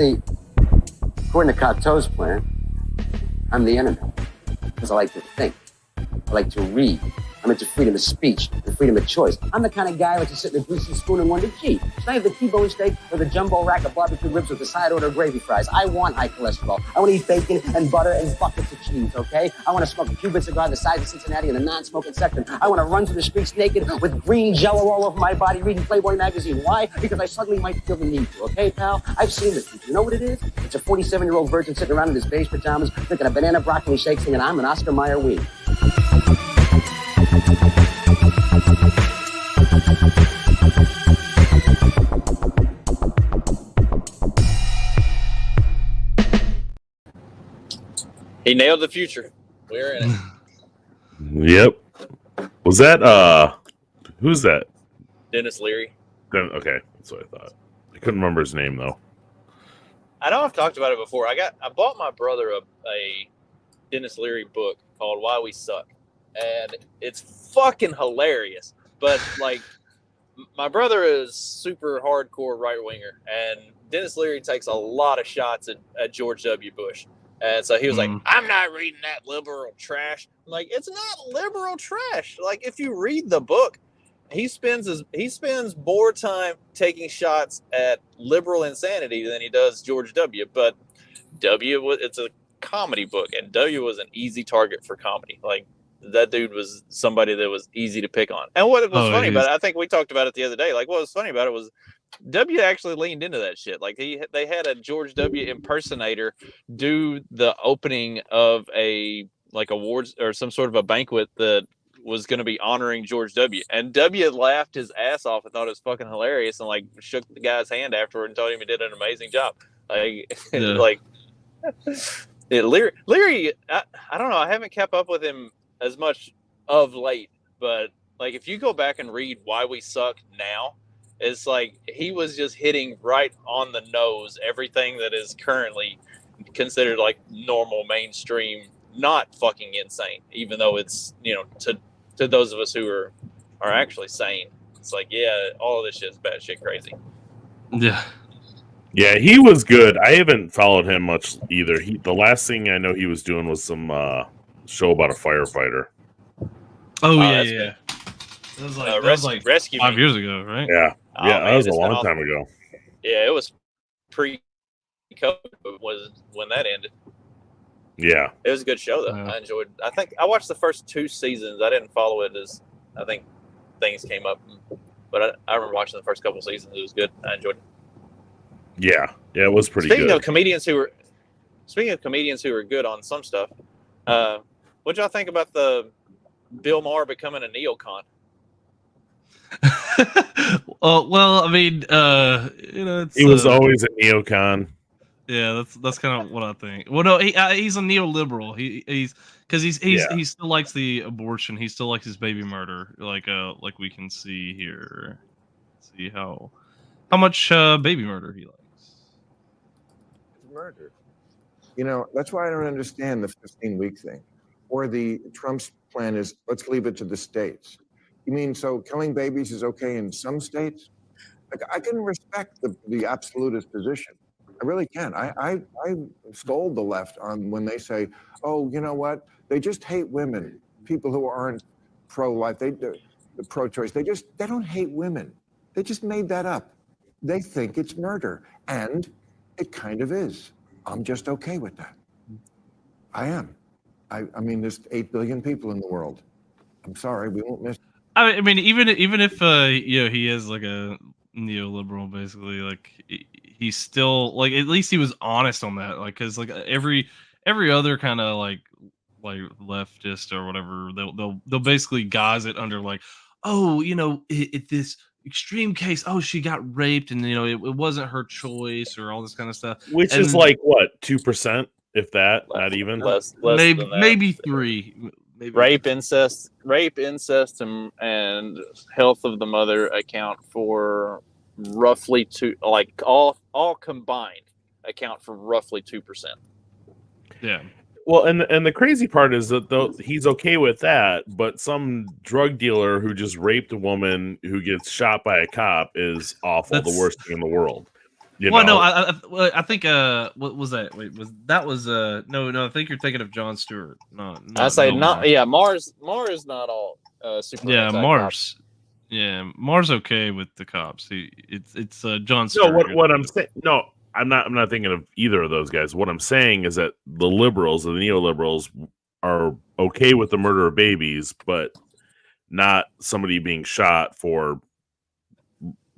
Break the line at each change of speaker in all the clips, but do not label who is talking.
See, according to Cocteau's plan, I'm the enemy. Because I like to think. I like to read. I'm into freedom of speech and freedom of choice. I'm the kind of guy who likes to sit in a greasy spoon and wonder, gee, should I have the T-bone steak or the jumbo rack of barbecue ribs with the side order gravy fries? I want high cholesterol. I want to eat bacon and butter and buckets of cheese, okay? I want to smoke a Cuban cigar the size of Cincinnati in a non-smoking section. I want to run through the streets naked with green jello all over my body reading Playboy magazine. Why? Because I suddenly might feel the need to, okay, pal? I've seen this. You know what it is? It's a 47-year-old virgin sitting around in his beige pajamas drinking a banana broccoli shake singing, I'm an Oscar Mayer weed.
He nailed the future. We're in it.
Yep. Was that who's that?
Dennis Leary.
Okay, that's what I thought. I couldn't remember his name though.
I know I've talked about it before. I bought my brother a Dennis Leary book called Why We Suck. And it's fucking hilarious. But like my brother is super hardcore right winger, and Dennis Leary takes a lot of shots at George W. Bush. And so he was like, I'm not reading that liberal trash. I'm like, it's not liberal trash. Like, if you read the book, he spends more time taking shots at liberal insanity than he does George W. But it's a comedy book, and W was an easy target for comedy. Like, that dude was somebody that was easy to pick on. And what was funny about it, I think we talked about it the other day. Like, what was funny about it was W actually leaned into that shit. Like they had a George W. impersonator do the opening of a awards or some sort of a banquet that was going to be honoring George W. And W laughed his ass off and thought it was fucking hilarious and like shook the guy's hand afterward and told him he did an amazing job. Like, Leary, I don't know. I haven't kept up with him as much of late, but like if you go back and read Why We Suck now, it's like he was just hitting right on the nose everything that is currently considered like normal mainstream, not fucking insane, even though it's, you know, to those of us who are actually sane. It's like, yeah, all of this shit is batshit crazy.
Yeah, he was good. I haven't followed him much either. The last thing I know he was doing was some show about a firefighter.
Oh yeah. That was like
Rescue
5 years ago, right?
Yeah. That was a long time ago.
Yeah, it was pre-COVID was when that ended.
Yeah.
It was a good show, though. I enjoyed it. I think I watched the first 2 seasons. I didn't follow it as I think things came up. But I remember watching the first couple of seasons. It was good. I enjoyed it. Yeah,
it was pretty
Speaking
good.
of comedians who are good on some stuff, what y'all think about the Bill Maher becoming a neocon?
Well, I mean,
he was always a neocon.
Yeah, that's kind of what I think. Well, no, he's a neoliberal. He still likes the abortion. He still likes his baby murder. Like we can see here. See how much baby murder he likes.
Murder. You know, that's why I don't understand the 15-week thing. Or the Trump's plan is let's leave it to the states. You mean so killing babies is okay in some states? Like, I can respect the absolutist position. I really can. I scold the left on when they say, oh, you know what? They just hate women. People who aren't pro-life, the pro-choice. They don't hate women. They just made that up. They think it's murder. And it kind of is. I'm just okay with that. I am. I mean, there's 8 billion people in the world. I'm sorry, we won't miss.
I mean, even if he is like a neoliberal, basically, like he's still like at least he was honest on that, like because like every other kind of like leftist or whatever, they'll basically guise it under like, oh, you know, this extreme case, oh, she got raped and you know it wasn't her choice or all this kind of stuff,
which is like what 2%, if that, not even
less
maybe 3. Maybe.
Rape, incest, and health of the mother account for roughly all combined account for roughly 2%.
Yeah.
Well, and the crazy part is that though he's okay with that, but some drug dealer who just raped a woman who gets shot by a cop is awful, the worst thing in the world.
Well, no, I think what was that? Wait, no, I think you're thinking of Jon Stewart. No,
I say
no
not.
Mars.
Yeah, Mars is not all super.
Yeah,
anti-cops.
Mars. Yeah, Mars okay with the cops. It's Jon
No,
Stewart.
what I'm saying, no, I'm not thinking of either of those guys. What I'm saying is that the liberals, the neoliberals, are okay with the murder of babies, but not somebody being shot for,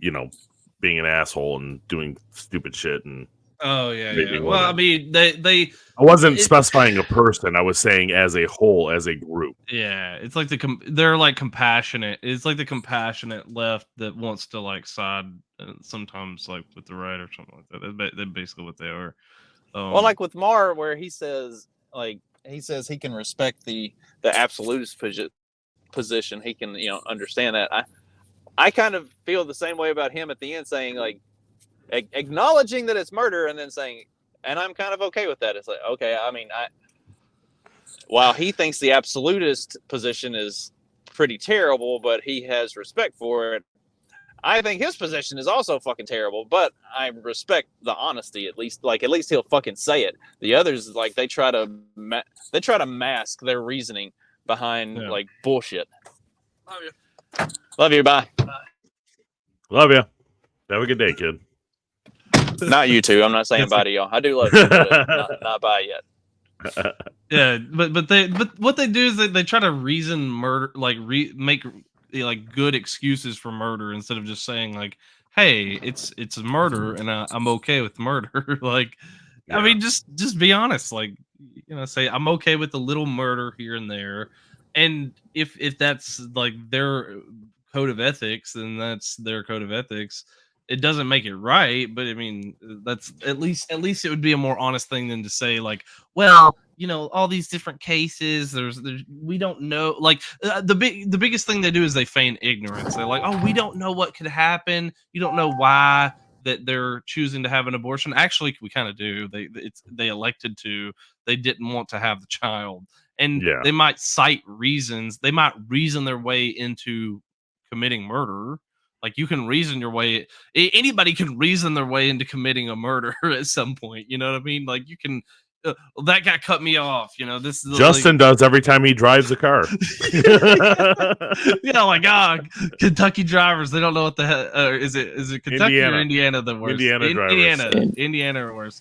being an asshole and doing stupid shit and.
Oh yeah.
raping
Well, I
women.
mean, they.
I wasn't specifying a person. I was saying as a whole, as a group.
Yeah, it's like they're like compassionate. It's like the compassionate left that wants to like side sometimes like with the right or something like that. That's basically what they are.
Well, like with Mar, where he says he can respect the absolutist position. He can understand that. I kind of feel the same way about him at the end, saying like acknowledging that it's murder and then saying, and I'm kind of okay with that. It's like, okay, I mean, while he thinks the absolutist position is pretty terrible, but he has respect for it, I think his position is also fucking terrible, but I respect the honesty at least. Like, at least he'll fucking say it. The others, like, they try to mask their reasoning behind like bullshit. Love you. Love you. Bye.
Love you. Have a good day, kid.
Not you two. I'm not saying bye to y'all. I do love you, but not bye yet.
Yeah, but what they do is they try to reason murder, like make like good excuses for murder instead of just saying like, hey, it's a murder and I'm okay with murder. Like, I mean, just be honest. Like, say I'm okay with a little murder here and there, and if that's like their code of ethics, then that's their code of ethics. It doesn't make it right, but I mean, that's at least it would be a more honest thing than to say like, well, all these different cases. There's we don't know. Like the biggest thing they do is they feign ignorance. They're like, oh, we don't know what could happen. You don't know why that they're choosing to have an abortion. Actually, we kind of do. They elected to. They didn't want to have the child, and they might cite reasons. They might reason their way into committing murder. Like, you can reason your way. Anybody can reason their way into committing a murder at some point. You know what I mean? Like, you can. That guy cut me off. This is
Justin does every time he drives a car.
Like Kentucky drivers. They don't know what the hell. Is it Kentucky or Indiana the worst? Indiana or worse.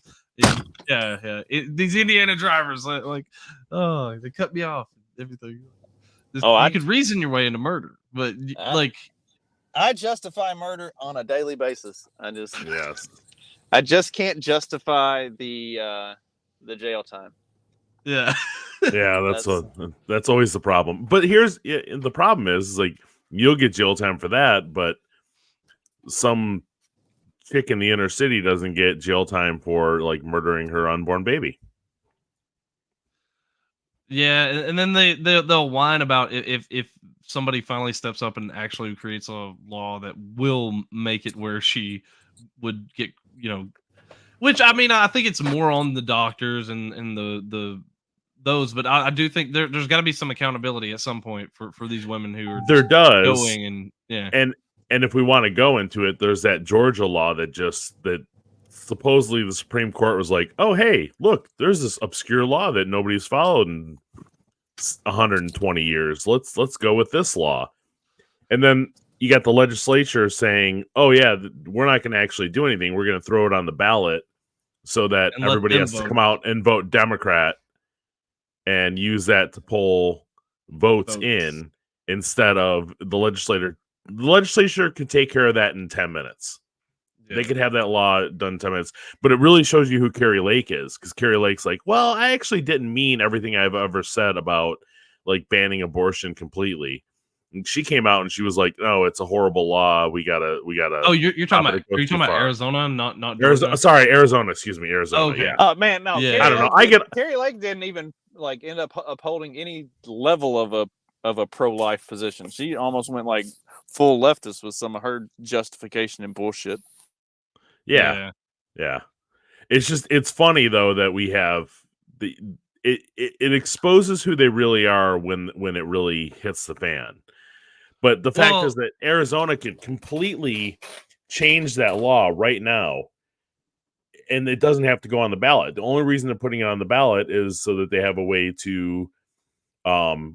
Yeah. These Indiana drivers, like, oh, they cut me off. Everything. You could reason your way into murder, but like.
I justify murder on a daily basis. I just can't justify the jail time.
Yeah.
Yeah, that's always the problem. But here's the problem is like you'll get jail time for that, but some chick in the inner city doesn't get jail time for like murdering her unborn baby.
Yeah, and then they'll whine about if somebody finally steps up and actually creates a law that will make it where she would get, which I mean, I think it's more on the doctors and those, but I do think there's got to be some accountability at some point for these women who are going and
and if we want to go into it, there's that Georgia law that supposedly the Supreme Court was like, oh, hey, look, there's this obscure law that nobody's followed in 120 years. Let's go with this law. And then you got the legislature saying, oh, yeah, we're not going to actually do anything. We're going to throw it on the ballot so that everybody has to come out and vote Democrat and use that to pull votes in instead of the legislature. The legislature could take care of that in 10 minutes. Yeah. They could have that law done in 10 minutes. But it really shows you who Carrie Lake is, because Carrie Lake's like, well, I actually didn't mean everything I've ever said about like banning abortion completely. And she came out and she was like, no, it's a horrible law. We gotta.
Oh, you're talking about? Are you talking about Arizona? Not
Arizona. Sorry, Arizona. Excuse me, Arizona.
Okay.
Yeah.
Oh man, no.
Yeah.
I don't know.
Carrie Lake didn't even like end up upholding any level of a pro-life position. She almost went like full leftist with some of her justification and bullshit.
Yeah. It's funny though that we have it exposes who they really are when it really hits the fan. But the fact is that Arizona could completely change that law right now and it doesn't have to go on the ballot. The only reason they're putting it on the ballot is so that they have a way to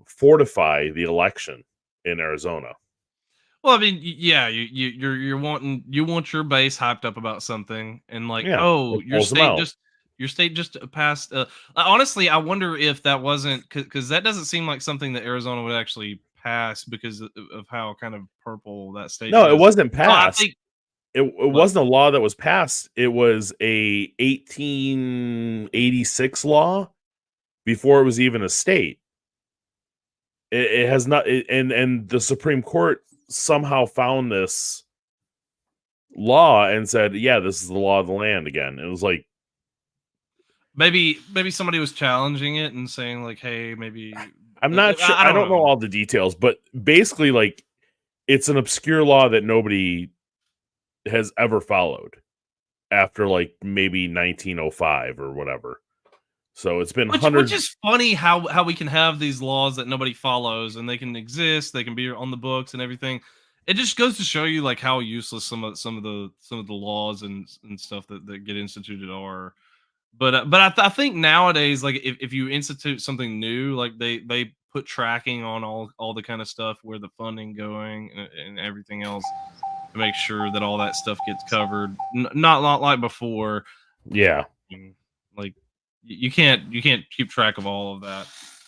fortify the election in Arizona.
Well, I mean, yeah, you want your base hyped up about something, and like,
Yeah,
oh,
it pulls them out.
your state just passed. Honestly, I wonder if that wasn't because that doesn't seem like something that Arizona would actually pass because of how kind of purple that state
No,
is.
it wasn't
No, I
passed.
think
It wasn't a law that was passed. It was a 1886 law before it was even a state. It has not, and the Supreme Court somehow found this law and said, "Yeah, this is the law of the land again." It was like
maybe somebody was challenging it and saying like, "Hey, maybe."
I'm not sure. I don't know all the details, but basically, like, it's an obscure law that nobody has ever followed after like maybe 1905 or whatever. So it's been hundreds.
Which is funny how we can have these laws that nobody follows and they can exist, they can be on the books and everything. It just goes to show you like how useless some of the laws and stuff that get instituted are. But I think nowadays, like if you institute something new, like they put tracking on all the kind of stuff, where the funding going and everything else, to make sure that all that stuff gets covered. Not like before.
Yeah.
Like you can't keep track of all of that.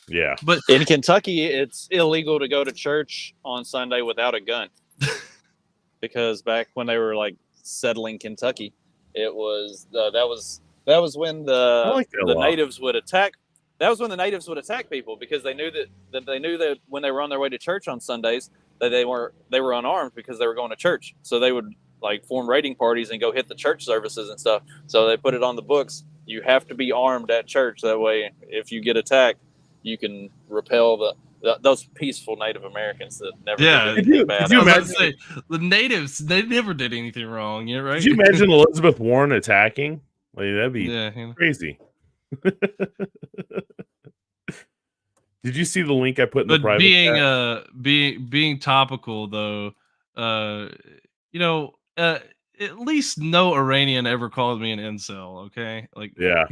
Yeah.
But in Kentucky, it's illegal to go to church on Sunday without a gun. Because back when they were like settling Kentucky, it was that was when the natives would attack. That was when the natives would attack people because they knew that when they were on their way to church on Sundays that they were unarmed because they were going to church. So they would like form raiding parties and go hit the church services and stuff. So they put it on the books. You have to be armed at church. That way, if you get attacked, you can repel those peaceful Native Americans that never did anything bad.
Could you imagine the natives? They never did anything wrong. Yeah, right.
Could you imagine Elizabeth Warren attacking? Like that'd be crazy. Did you see the link I put in the private chat?
Being topical though, at least no Iranian ever called me an incel. Okay, like
yeah.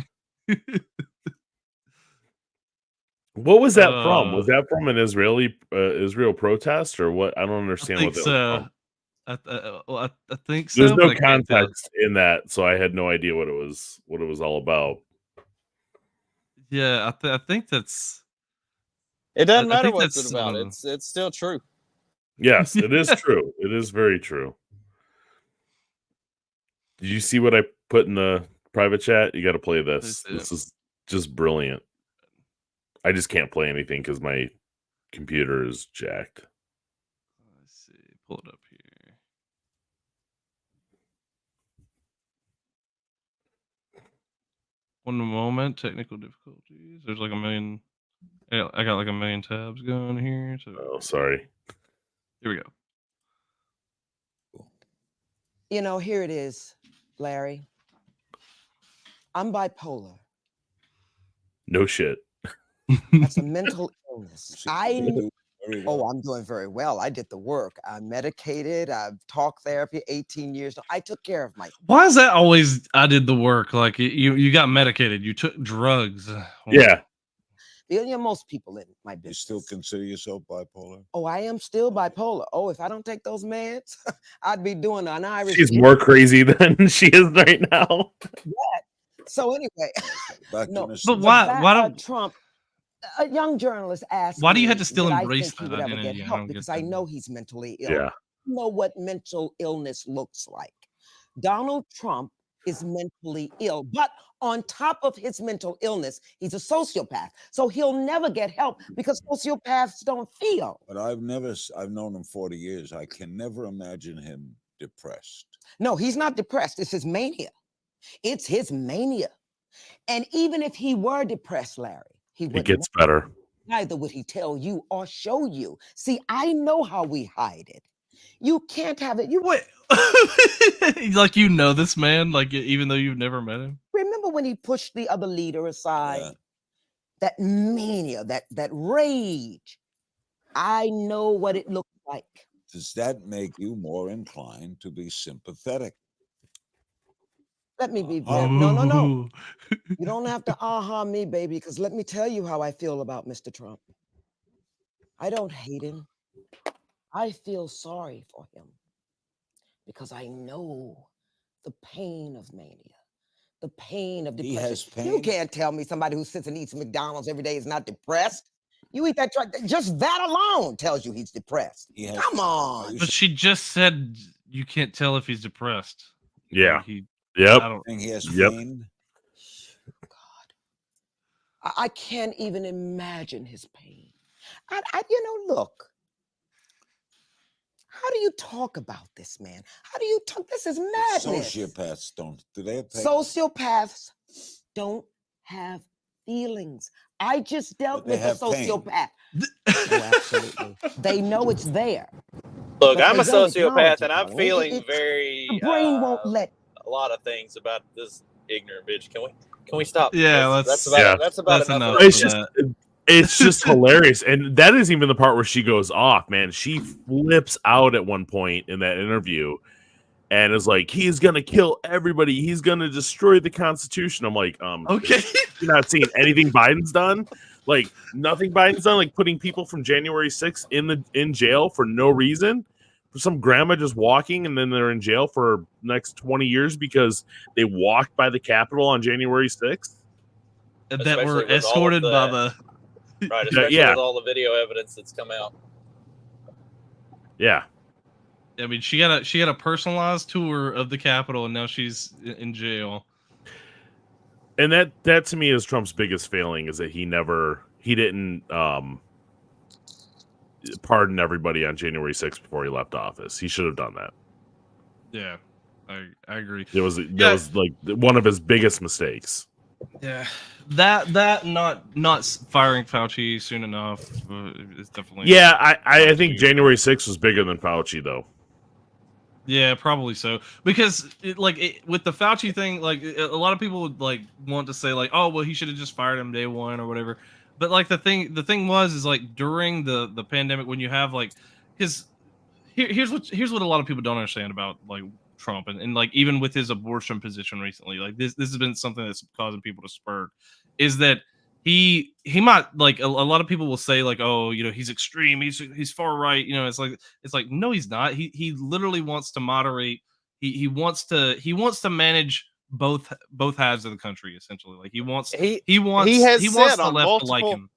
What was that from? Was that from an Israel protest or what? I don't understand what that was from.
I think so.
There's no context in that, so I had no idea what it was all about.
Yeah, I think that's.
It doesn't matter what it's about. It's still true.
Yes, it is true. It is very true. Did you see what I put in the private chat? You got to play this. This is just brilliant. I just can't play anything because my computer is jacked.
Let's see. Pull it up here. One moment. Technical difficulties. There's like a million. I got like a million tabs going here. So.
Oh, sorry.
Here we go.
You know, here it is, Larry. I'm bipolar.
No shit.
That's a mental illness. I'm doing very well. I did the work. I'm medicated. I've talk therapy 18 years. I took care of myself.
Why is that always I did the work? Like you got medicated. You took drugs.
Yeah.
You know, most people in my business.
You still consider yourself bipolar?
Oh, I am still bipolar. Oh, if I don't take those meds, I'd be doing an Irish.
She's more crazy than she is right now.
So anyway,
but
why don't
Trump? A young journalist asked.
Why do you have to still embrace that?
He would ever get help because I know he's mentally ill.
Yeah.
I know what mental illness looks like. Donald Trump is mentally ill, but on top of his mental illness, he's a sociopath. So he'll never get help because sociopaths don't feel.
But I've known him 40 years. I can never imagine him depressed.
No, he's not depressed. It's his mania. It's his mania. And even if he were depressed, Larry,
it gets better.
Neither would he tell you or show you. See, I know how we hide it. You can't have it. You
wait, like you know this man, like even though you've never met him.
Remember when he pushed the other leader aside? Yeah. That mania, that rage. I know what it looks like.
Does that make you more inclined to be sympathetic?
Let me be very, no.
Ooh.
You don't have to aha me, baby, because let me tell you how I feel about Mr. Trump. I don't hate him. I feel sorry for him because I know the pain of mania, the pain of
He
depression.
has
You
pain?
can't tell me somebody who sits and eats McDonald's every day is not depressed. You eat that truck, just that alone tells you he's depressed.
He has-
Come
Are
on.
you
But she just said you can't tell if he's depressed.
Yeah.
Like, I
Yep.
don't.
saying he has
Yep.
pain?
God. I can't even imagine his pain. Look. How do you talk about this, man? How do you talk? This is madness.
Sociopaths don't. Do they have pain?
Sociopaths don't have feelings. I just dealt
But they
with a
have pain.
sociopath. Oh, absolutely. They know it's there.
Look,
but
I'm a
they don't
sociopath,
acknowledge
and
it,
I'm
though.
feeling
The
very
brain won't let.
a lot of things about this ignorant bitch. Can we stop?
Yeah,
That's
let's-
about
that's
enough.
enough
of
It's
of
this.
just it's just hilarious, and that is even the part where she goes off. Man, she flips out at one point in that interview, and is like, "He's gonna kill everybody. He's gonna destroy the Constitution." I'm like,
Okay.
you're not seeing anything Biden's done. Like nothing Biden's done. Like putting people from January 6th in jail for no reason. For some grandma just walking, and then they're in jail for next 20 years because they walked by the Capitol on January 6th.
That
Especially
were
with all of
escorted by the.
Right, especially
Yeah.
with all the video evidence that's come out.
Yeah.
I mean, she had a personalized tour of the Capitol, and now she's in jail.
And that to me is Trump's biggest failing, is that he didn't pardon everybody on January 6th before he left office. He should have done that.
Yeah, I agree.
That was like one of his biggest mistakes.
Yeah, that not firing Fauci soon enough is definitely.
Yeah, I think January 6th was bigger than Fauci, though.
Yeah, probably so. Because with the Fauci thing, like a lot of people would like want to say like, oh well, he should have just fired him day one or whatever. But like the thing was is like during the pandemic when you have like his here's what a lot of people don't understand about like Trump and like even with his abortion position recently, like this has been something that's causing people to spur, is that he might like a lot of people will say like, oh, he's extreme, he's far right, it's like no, he's not. He literally wants to moderate. He wants to manage both halves of the country essentially. Like he wants
He
the
said on
left to like him.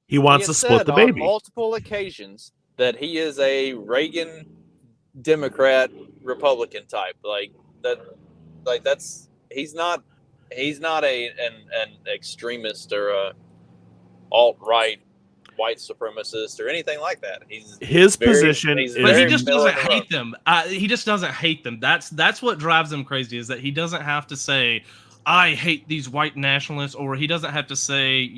He wants to split the baby.
On multiple occasions that he is a Reagan Democrat Republican type. He's not an extremist or a alt-right white supremacist or anything like that.
His position is,
but he just doesn't hate them. He just doesn't hate them. That's what drives him crazy, is that he doesn't have to say, I hate these white nationalists, or he doesn't have to say,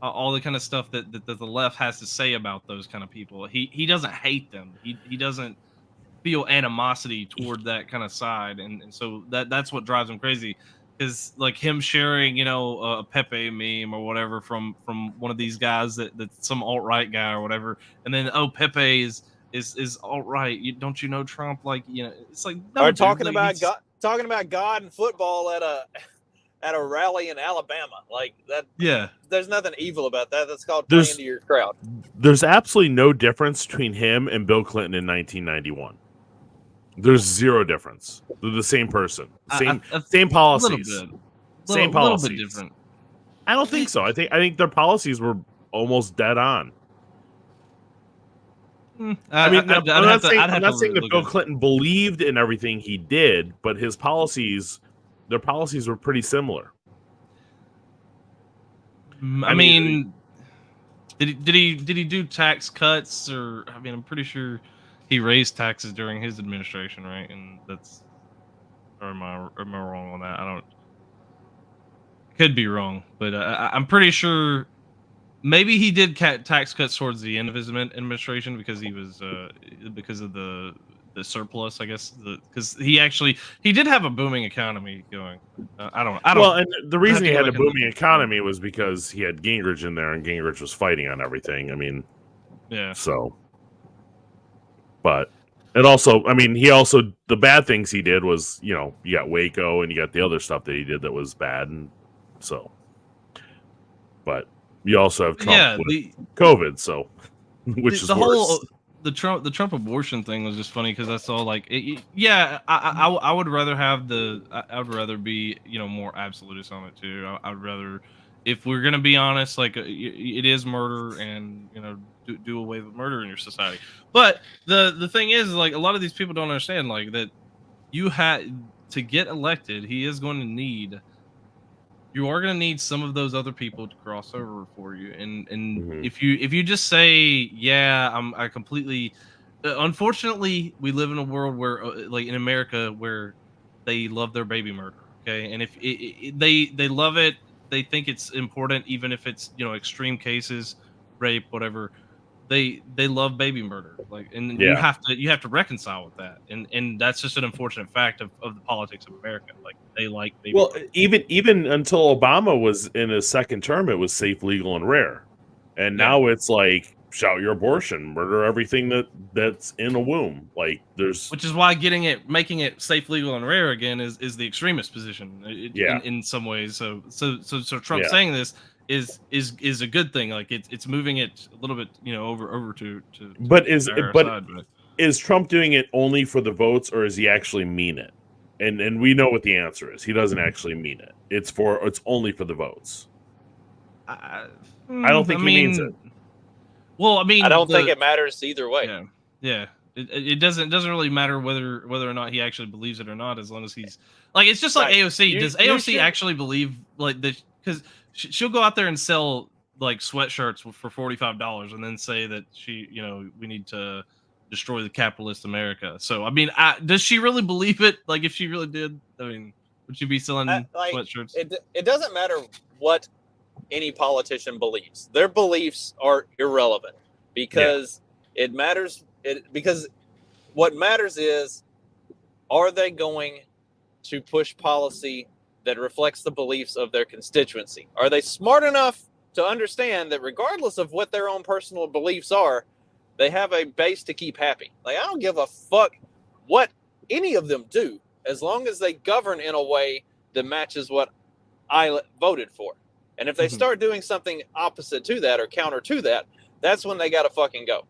all the kind of stuff that the left has to say about those kind of people. He doesn't hate them. He doesn't feel animosity toward that kind of side, and so that's what drives him crazy. Is like him sharing, a Pepe meme or whatever from one of these guys that's some alt-right guy or whatever, and then Pepe is alt-right. Don't you know Trump? Like, it's like no.
Or
dude,
talking
like,
about God and football at a rally in Alabama, like that.
Yeah,
there's nothing evil about that. That's called playing to your crowd.
There's absolutely no difference between him and Bill Clinton in 1991. There's zero difference. They're the same person. Same policies. Same policies.
A little bit different.
I don't think so. I think their policies were almost dead on. I'm not saying that Bill Clinton believed in everything he did, but their policies were pretty similar.
I mean, did he do tax cuts? Or I mean, I'm pretty sure he raised taxes during his administration, right? And that's, or am I wrong on that? I don't. Could be wrong, but I'm pretty sure. Maybe he did tax cuts towards the end of his administration because he was because of the surplus, I guess. Because he did have a booming economy going. I don't. Well,
and the reason he had a booming economy was because he had Gingrich in there, and Gingrich was fighting on everything. I mean,
yeah.
So, but And also, I mean, the bad things he did was, you got Waco and you got the other stuff that he did that was bad, and so. But you also have Trump with COVID, so which is
the
worse.
whole the Trump abortion thing was just funny because I saw like I would rather have I would rather be more absolutist on it too. I would rather, if we're gonna be honest, like it is murder, and do away with murder in your society. But the thing is, like, a lot of these people don't understand, like, that you had to get elected. You are going to need some of those other people to cross over for you, and if you just say, yeah, I completely. Unfortunately, we live in a world where, like in America, where they love their baby murder. Okay, and if they love it, they think it's important, even if it's extreme cases, rape, whatever. They love baby murder, like, and you have to reconcile with that, and that's just an unfortunate fact of the politics of America. Like, they like baby murder.
even until Obama was in his second term, it was safe, legal, and rare, and now it's like, shout your abortion, murder everything that's in a womb. Like,
which is why making it safe, legal, and rare again is the extremist position. In some ways. So Trump saying this is a good thing. Like, it's moving it a little bit, over to
but
side,
is Trump doing it only for the votes, or does he actually mean it? And we know what the answer is. He doesn't actually mean it. It's only for the votes. I don't think he means it.
Well, I mean,
I don't think it matters either way.
Yeah. It doesn't really matter whether or not he actually believes it or not, as long as he's like, it's just like AOC. Does AOC actually believe, like, this? Because she'll go out there and sell like sweatshirts for $45 and then say that we need to destroy the capitalist America. So I mean, does she really believe it? Like, if she really did, I mean, would she be selling sweatshirts?
It doesn't matter what any politician believes. Their beliefs are irrelevant, because it matters. Because what matters is, are they going to push policy that reflects the beliefs of their constituency? Are they smart enough to understand that regardless of what their own personal beliefs are, they have a base to keep happy? Like, I don't give a fuck what any of them do, as long as they govern in a way that matches what I voted for. And if they start doing something opposite to that or counter to that, that's when they got to fucking go.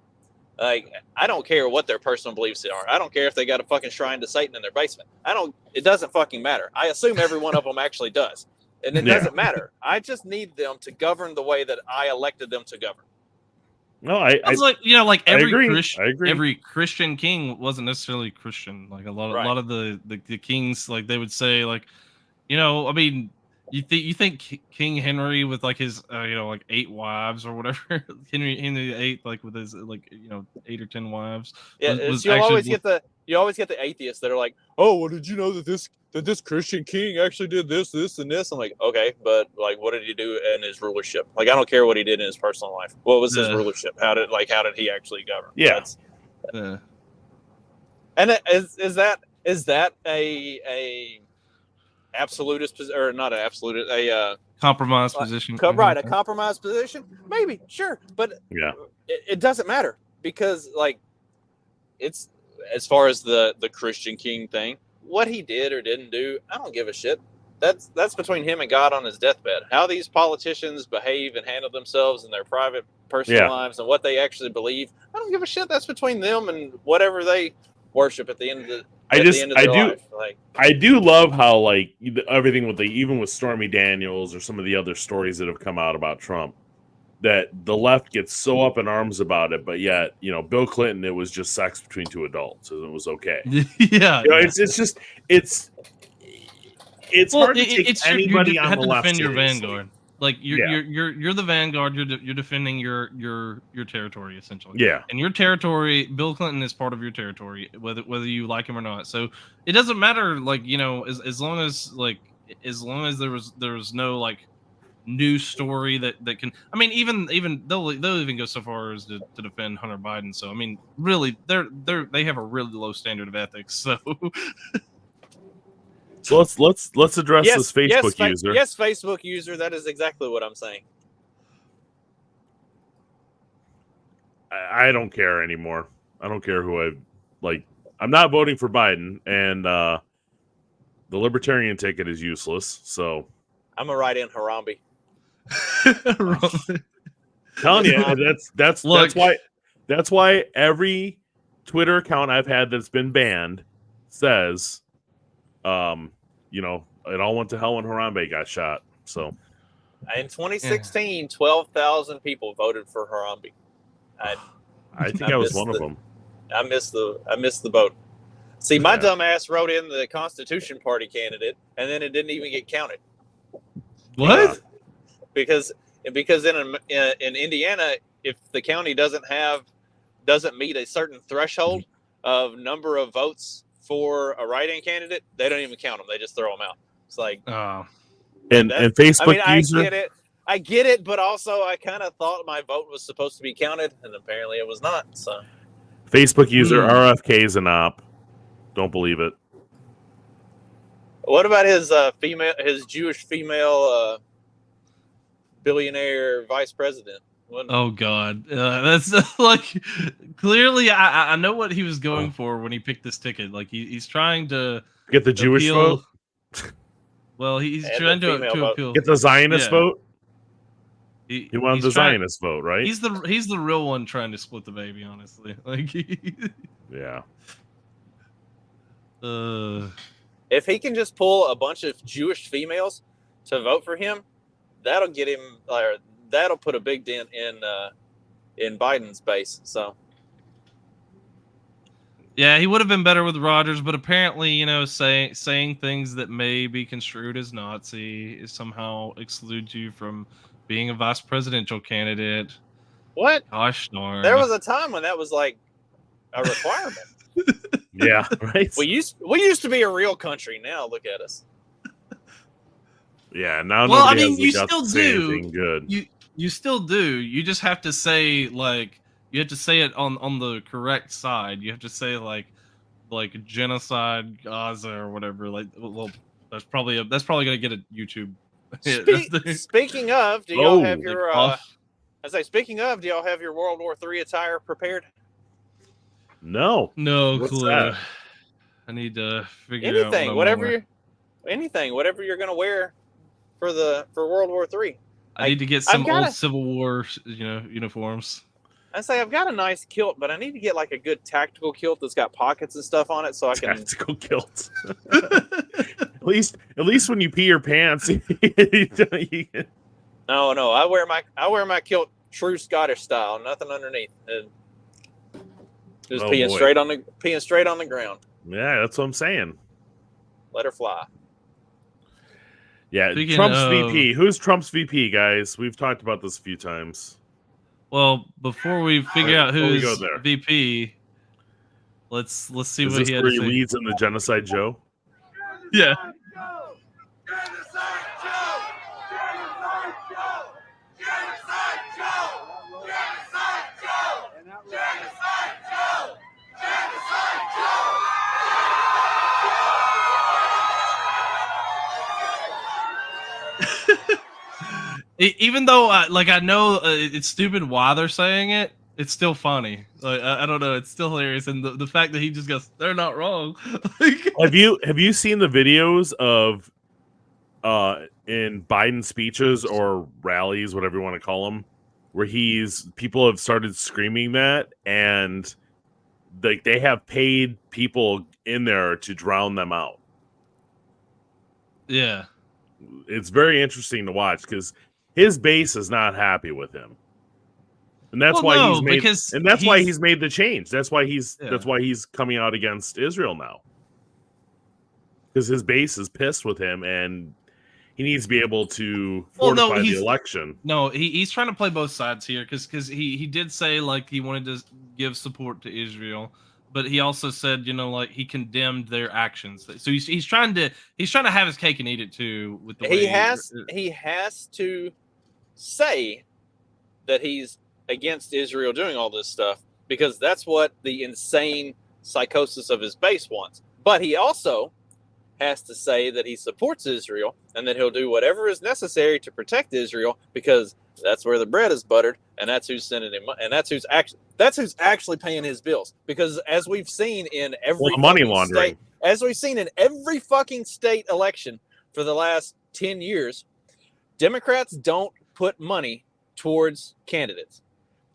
Like, I don't care what their personal beliefs are. I don't care if they got a fucking shrine to Satan in their basement. It doesn't fucking matter. I assume every one of them actually does. And it doesn't matter. I just need them to govern the way that I elected them to govern.
No,
every Christian king wasn't necessarily Christian. Like, a lot of the kings, like, they would say, like, I mean, you think King Henry with like his 8 wives or whatever, Henry VIII, like, with his 8 or 10 wives.
You always get the atheists that are like, oh, well, did you know that this Christian king actually did this, and this? I'm like, okay, but like, what did he do in his rulership? Like, I don't care what he did in his personal life. What was his rulership? How did he actually govern?
Yeah.
And is that a absolutist, or not an absolutist, a
compromise position?
Right, a compromise position, maybe, sure, but it doesn't matter, because, like, it's, as far as the Christian king thing, what he did or didn't do, I don't give a shit. That's between him and God on his deathbed. How these politicians behave and handle themselves in their private, personal lives, and what they actually believe, I don't give a shit. That's between them and whatever they worship at the end of the.
I do love how, like, everything with even with Stormy Daniels or some of the other stories that have come out about Trump, that the left gets so up in arms about it, but yet, Bill Clinton, it was just sex between two adults, and it was okay. It's hard to take anybody on the left
defend your
seriously.
vanguard. Like, you're the vanguard. You're defending your territory, essentially.
Yeah.
And your territory, Bill Clinton is part of your territory, whether you like him or not. So it doesn't matter. Like, as long as there was no, like, new story that can. I mean, even they'll even go so far as to defend Hunter Biden. So I mean, really, they have a really low standard of ethics. So.
So let's address this Facebook user.
Yes, Facebook user. That is exactly what I'm saying.
I don't care anymore. I don't care who I like. I'm not voting for Biden, and the Libertarian ticket is useless. So
I'm gonna write in Harambe.
telling you,
Look.
that's why every Twitter account I've had that's been banned says, you know, it all went to hell when Harambe got shot. So
In 2016, 12,000 people voted for Harambe.
I think I was one of them.
I missed the vote. See, my dumb ass wrote in the Constitution Party candidate, and then it didn't even get counted.
What?
Because in Indiana, if the county doesn't meet a certain threshold of number of votes for a write-in candidate, they don't even count them. They just throw them out. It's like,
and Facebook user.
I get it, but also I kind of thought my vote was supposed to be counted, and apparently it was not. So,
Facebook user RFK is an op. Don't believe it.
what about his Jewish female billionaire vice president?
Oh God, that's like clearly I know what he was going for when he picked this ticket. Like he's trying to
get the Jewish vote.
Well, he's trying to appeal.
Get the Zionist vote.
He
wants the Zionist vote, right?
He's the real one trying to split the baby. Honestly, like
yeah.
If he can just pull a bunch of Jewish females to vote for him, that'll get him. That'll put a big dent in Biden's base. So,
yeah, he would have been better with Rogers, but apparently, you know, saying things that may be construed as Nazi somehow excludes you from being a vice presidential candidate.
What?
Gosh darn!
There was a time when that was like a requirement.
Yeah, right.
We used to be a real country. Now look at us.
Yeah, now
well, I
nobody
mean,
has the
you
guts
still
to say
do.
anything good.
You still do. You just have to say like you have to say it on the correct side. You have to say like genocide Gaza or whatever. Like, well, that's probably gonna get a YouTube.
Speaking of, do y'all have your? Speaking of, do y'all have your World War III attire prepared?
No
clue.
That?
I need to figure
anything,
out
whatever you're gonna wear for World War III.
I need to get some old Civil War, uniforms.
I say I've got a nice kilt, but I need to get like a good tactical kilt that's got pockets and stuff on it, so I can
tactical kilt. at least when you pee your pants.
No, I wear my kilt true Scottish style, nothing underneath, and just peeing straight on the ground.
Yeah, that's what I'm saying.
Let her fly.
Yeah, Trump's VP. Who's Trump's VP, guys? We've talked about this a few times.
Well, before we figure out who's VP, let's see what he had to say.
He leads in the Genocide Joe?
Yeah. Even though, I know it's stupid why they're saying it, it's still funny. Like I don't know, it's still hilarious, and the fact that he just goes, "They're not wrong."
Have you seen the videos of in Biden speeches or rallies, whatever you want to call them, where people have started screaming that, and they have paid people in there to drown them out.
Yeah,
it's very interesting to watch because his base is not happy with him, and that's why he's made the change. That's why he's coming out against Israel now, because his base is pissed with him, and he needs to be able to fortify the election.
No, he's trying to play both sides here because he did say like he wanted to give support to Israel, but he also said, like he condemned their actions. So he's trying to have his cake and eat it too. With the way
he has to say that he's against Israel doing all this stuff because that's what the insane psychosis of his base wants. But he also has to say that he supports Israel and that he'll do whatever is necessary to protect Israel because that's where the bread is buttered. and that's who's sending him, and that's who's actually paying his bills. Because as we've seen in every
money
fucking
laundering.
state, as we've seen in every fucking state election for the last 10 years, Democrats don't put money towards candidates.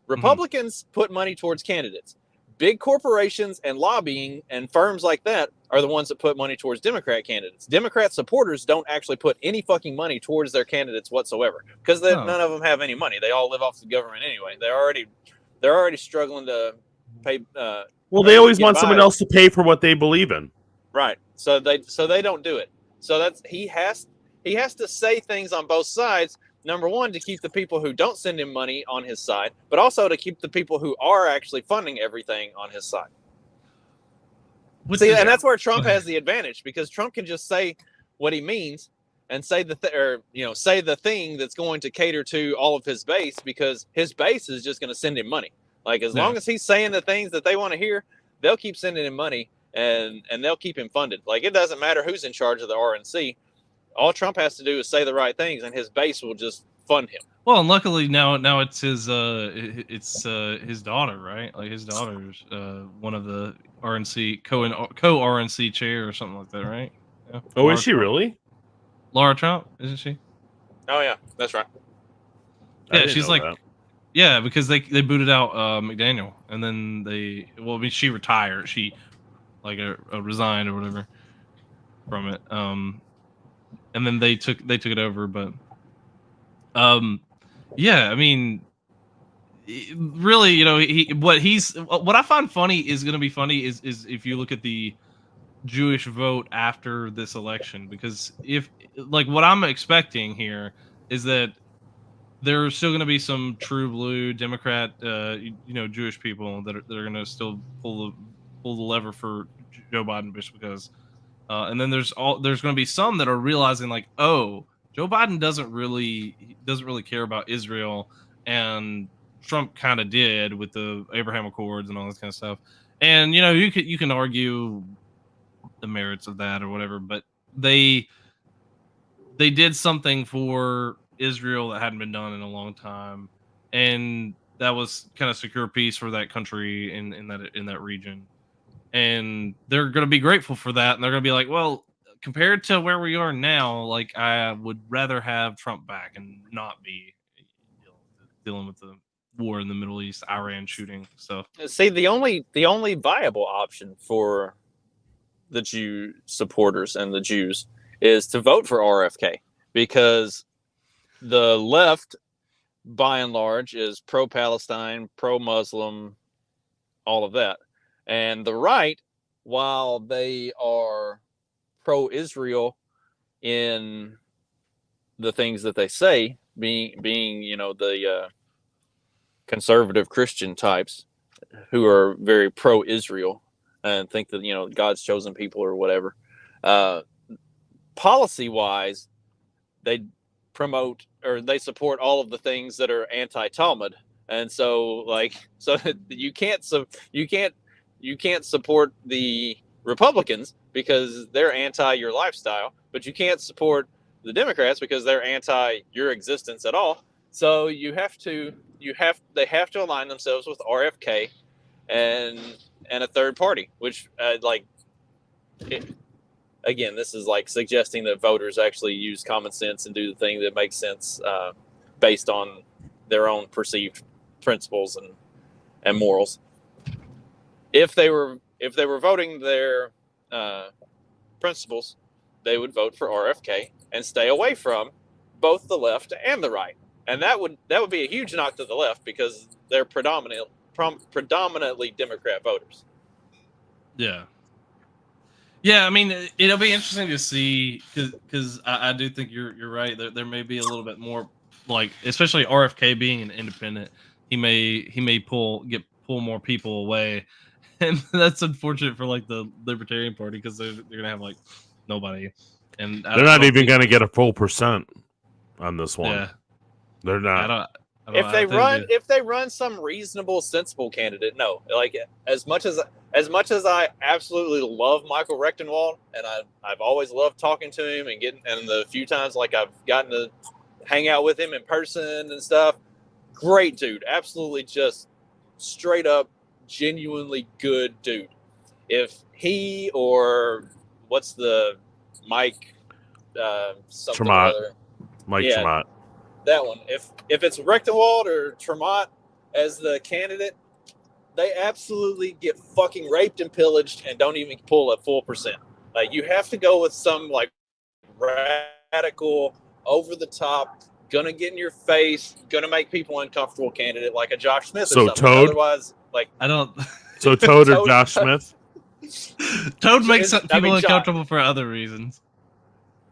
Republicans put money towards candidates. Big corporations and lobbying and firms like that are the ones that put money towards Democrat candidates. Democrat supporters don't actually put any fucking money towards their candidates whatsoever, because none of them have any money. They all live off the government anyway. They're already struggling to pay.
Well, they always want someone else to pay for what they believe in.
Right. So they don't do it. So he has to say things on both sides. Number one, to keep the people who don't send him money on his side, but also to keep the people who are actually funding everything on his side. And that's where Trump has the advantage, because Trump can just say what he means and say say the thing that's going to cater to all of his base, because his base is just going to send him money. Like, as long as he's saying the things that they want to hear, they'll keep sending him money and they'll keep him funded. Like, it doesn't matter who's in charge of the RNC. All Trump has to do is say the right things, and his base will just fund him.
Well, and luckily now it's his daughter, right? Like, his daughter's one of the RNC co RNC chair or something like that, right? Yeah.
Oh, Laura is she Trump. Really?
Laura Trump, isn't she?
Oh yeah, that's right.
Yeah, she's like that. Yeah, because they booted out McDaniel, and then she retired. She resigned or whatever from it. And then they took it over, but yeah, I mean, really, what I find funny is going to be funny is if you look at the Jewish vote after this election, because what I'm expecting here is that there's still going to be some true blue Democrat, Jewish people that are going to still pull the lever for Joe Biden, just because. And then there's going to be some that are realizing, like, oh, Joe Biden doesn't really care about Israel, and Trump kind of did with the Abraham Accords and all this kind of stuff. And you can argue the merits of that or whatever, but they did something for Israel that hadn't been done in a long time, and that was kind of secure peace for that country in that region. And they're going to be grateful for that, and they're going to be like, well, compared to where we are now, like, I would rather have Trump back and not be dealing with the war in the Middle East, Iran shooting stuff.
See, the only viable option for the Jew supporters and the Jews is to vote for RFK, because the left, by and large, is pro-Palestine, pro-Muslim, all of that. And the right, while they are pro-Israel in the things that they say, being the conservative Christian types who are very pro-Israel and think that God's chosen people or whatever, policy-wise, they promote or they support all of the things that are anti-Talmud, and so you can't support the Republicans because they're anti your lifestyle, but you can't support the Democrats because they're anti your existence at all. So they have to align themselves with RFK and a third party, which again, this is like suggesting that voters actually use common sense and do the thing that makes sense based on their own perceived principles and morals. If they were voting their principles, they would vote for RFK and stay away from both the left and the right, and that would be a huge knock to the left because they're predominantly Democrat voters.
Yeah. I mean, it'll be interesting to see because I do think you're right. There may be a little bit more, like, especially RFK being an independent, he may pull more people away. And that's unfortunate for like the Libertarian Party because they're gonna have like nobody, and
they're not even gonna get a full % on this one.
Yeah,
they're not.
If they run some reasonable, sensible candidate, no. Like, as much as I absolutely love Michael Rectenwald, and I've always loved talking to him and the few times like I've gotten to hang out with him in person and stuff, great dude, absolutely just straight up, genuinely good dude. If he or what's the Mike something or
Tremont.
other,
Mike
yeah,
Tremont.
that one. If it's Rechtenwald or Tremont as the candidate, they absolutely get fucking raped and pillaged and don't even pull at full percent. Like you have to go with some like radical, over the top, gonna get in your face, gonna make people uncomfortable candidate like a Josh Smith or
So
something.
Toad?
Otherwise, like
I don't.
So Toad or
Toad-
Josh Smith?
Toad makes
I
people
mean, Josh.
uncomfortable for other reasons.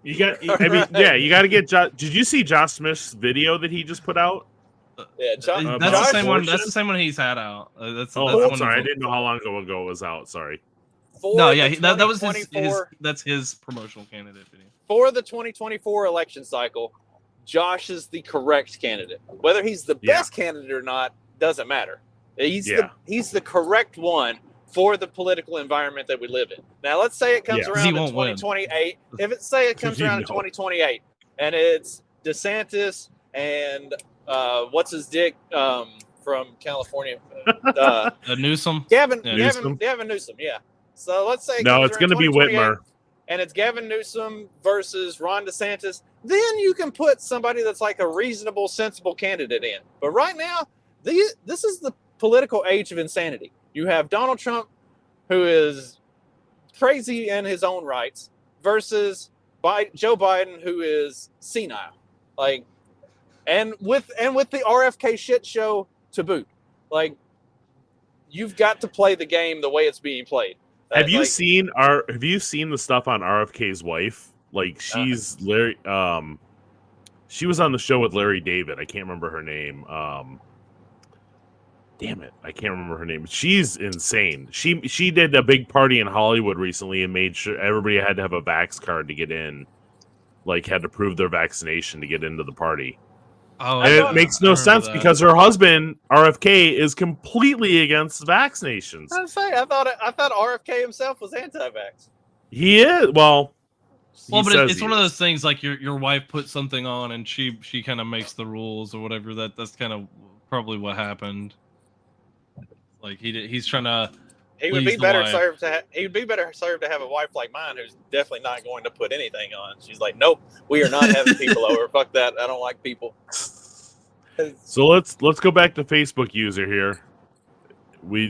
You got. I mean, yeah, you got to get. Did you see Josh Smith's video that he just put out?
Yeah, Josh,
That's
about
the same one.
abortion?
That's the same one he's had out. That's
Oh,
that's
I'm
one
sorry. I
he's-
didn't know how long ago it was out. Sorry.
for
No,
the
yeah, that was his,
2024
That's his promotional candidate video.
for the 2024 election cycle. Josh is the correct candidate. Whether he's the
Yeah.
best candidate or not doesn't matter. He's
Yeah.
he's the correct one for the political environment that we live in. Now, let's say it comes
Yeah.
around
He
in
won't win.
2028. If it say it comes
You
around in
know.
2028 and it's DeSantis and what's his dick from California,
Newsom.
Gavin
Newsom?
Newsom. Yeah. So let's say
No,
comes
it's
around
going to be
2028,
Whitmer.
and it's Gavin Newsom versus Ron DeSantis, then you can put somebody that's like a reasonable, sensible candidate in. But right now, this is the political age of insanity. You have Donald Trump, who is crazy in his own rights, versus Joe Biden, who is senile, like, and with the RFK shit show to boot. Like, you've got to play the game the way it's being played.
Have you
Like,
seen the stuff on RFK's wife? Like she's Larry. She was on the show with Larry David. I can't remember her name. Damn it, I can't remember her name. She's insane. She did a big party in Hollywood recently and made sure everybody had to have a vax card to get in. Like had to prove their vaccination to get into the party.
Oh,
And
I
it
thought-
makes
I
no
remember
sense
that.
because her husband RFK is completely against vaccinations.
I thought RFK himself was anti-vax.
He is
Well,
he
but
says
it's
he
one of
is.
those things like your wife puts something on and she kind of makes the rules or whatever. That's kind of probably what happened. Like he's trying to.
He would
Please
be better
lie.
served to have a wife like mine who's definitely not going to put anything on. She's like, nope, we are not having people over. Fuck that. I don't like people.
So let's go back to Facebook user here.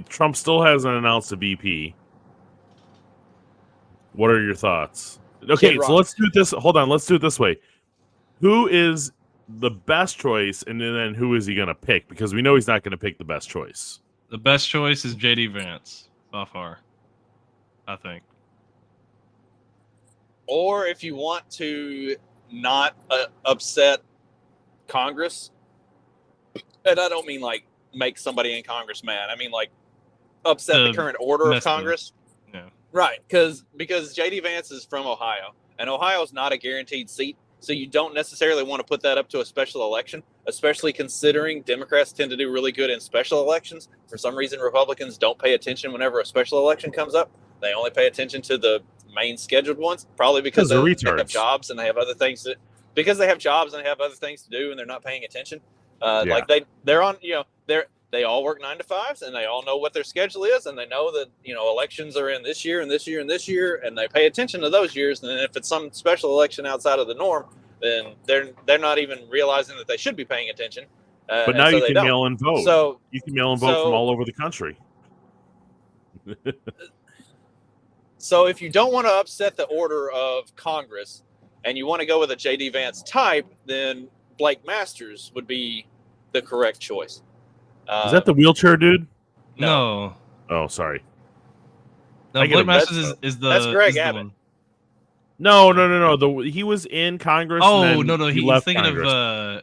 Trump still hasn't announced a VP. What are your thoughts? Okay,
Kid
so
Rock.
let's do this. Hold on, let's do it this way. Who is the best choice, and then who is he going to pick? Because we know he's not going to pick the best choice.
The best choice is JD Vance by far, I think.
Or if you want to not upset Congress, and I don't mean like make somebody in Congress mad. I mean like upset the current order of
mess with them.
Congress.
Yeah.
Right, because JD Vance is from Ohio, and Ohio is not a guaranteed seat, so you don't necessarily want to put that up to a special election, especially considering Democrats tend to do really good in special elections. For some reason, Republicans don't pay attention whenever a special election comes up. They only pay attention to the main scheduled ones, probably because
they're
they
retards.
have jobs and they have other things to do, and they're not paying attention. Like they're on, they all work 9 to 5s, and they all know what their schedule is, and they know that elections are in this year and this year and this year, and they pay attention to those years. And if it's some special election outside of the norm, then they're not even realizing that they should be paying attention.
But now you can mail in vote.
So
You can mail in vote from all over the country.
So if you don't want to upset the order of Congress and you want to go with a JD Vance type, then Blake Masters would be the correct choice.
Is that the wheelchair dude?
No.
Oh, sorry.
No,
I get
Blake
him.
Masters is the.
That's Greg
is the
Abbott.
one.
No. He was in Congress.
Oh
and then
no,
he
he's
left
thinking
Congress.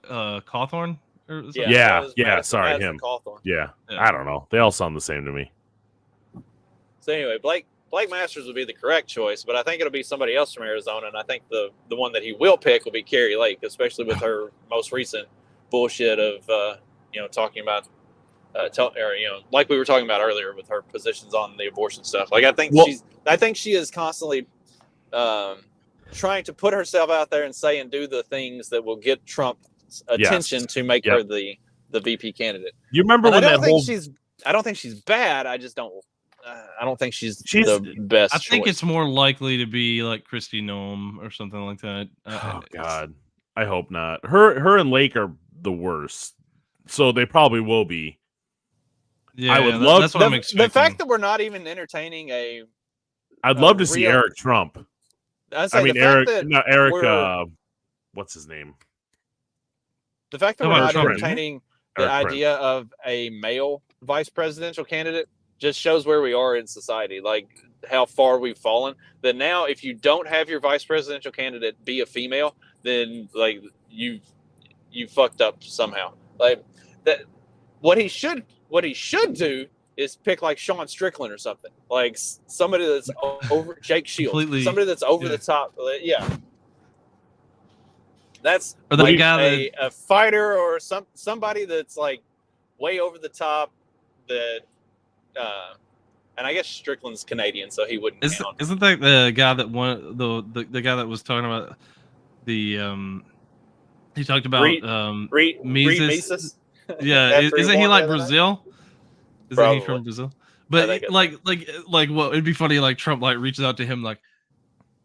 of Cawthorn. Or something?
Yeah,
that was
yeah,
Madison-
sorry,
Madison
him.
Cawthorn.
Yeah,
Yeah.
I don't know. They all sound the same to me.
So anyway, Blake Masters would be the correct choice, but I think it'll be somebody else from Arizona, and I think the one that he will pick will be Carrie Lake, especially with her most recent bullshit of talking about like we were talking about earlier with her positions on the abortion stuff. Like I think she is constantly trying to put herself out there and say and do the things that will get Trump's attention to make her the the VP candidate.
You remember
And
when that whole
I don't think she's bad. I just don't. I don't think she's
She's-
the best.
I think
choice.
it's more likely to be like Kristi Noem or something like that.
oh God, I hope not. Her and Lake are the worst, so they probably will be.
Yeah,
I would love
that's what I'm expecting.
The fact that we're not even entertaining a.
I'd love to see Eric Trump.
I mean,
Eric.
we're-
What's his name?
The fact that
How
we're
about
not
Trump?
entertaining the
Eric Prince.
idea of a male vice presidential candidate just shows where we are in society, like how far we've fallen. That now, if you don't have your vice presidential candidate be a female, then like you fucked up somehow. Like that, what he should do is pick like Sean Strickland or something, like somebody that's over Jake Shields,
Completely,
somebody that's over the top. Yeah. That's
or the
like
guy
a fighter or somebody that's like way over the top. That, and I guess Strickland's Canadian, so he wouldn't count.
Isn't that the guy that won the guy that was talking about the he talked about
Reed
Mises?
Mises?
Yeah, isn't he like Brazil? Isn't he from Brazil? But like what it'd be funny like Trump like reaches out to him like,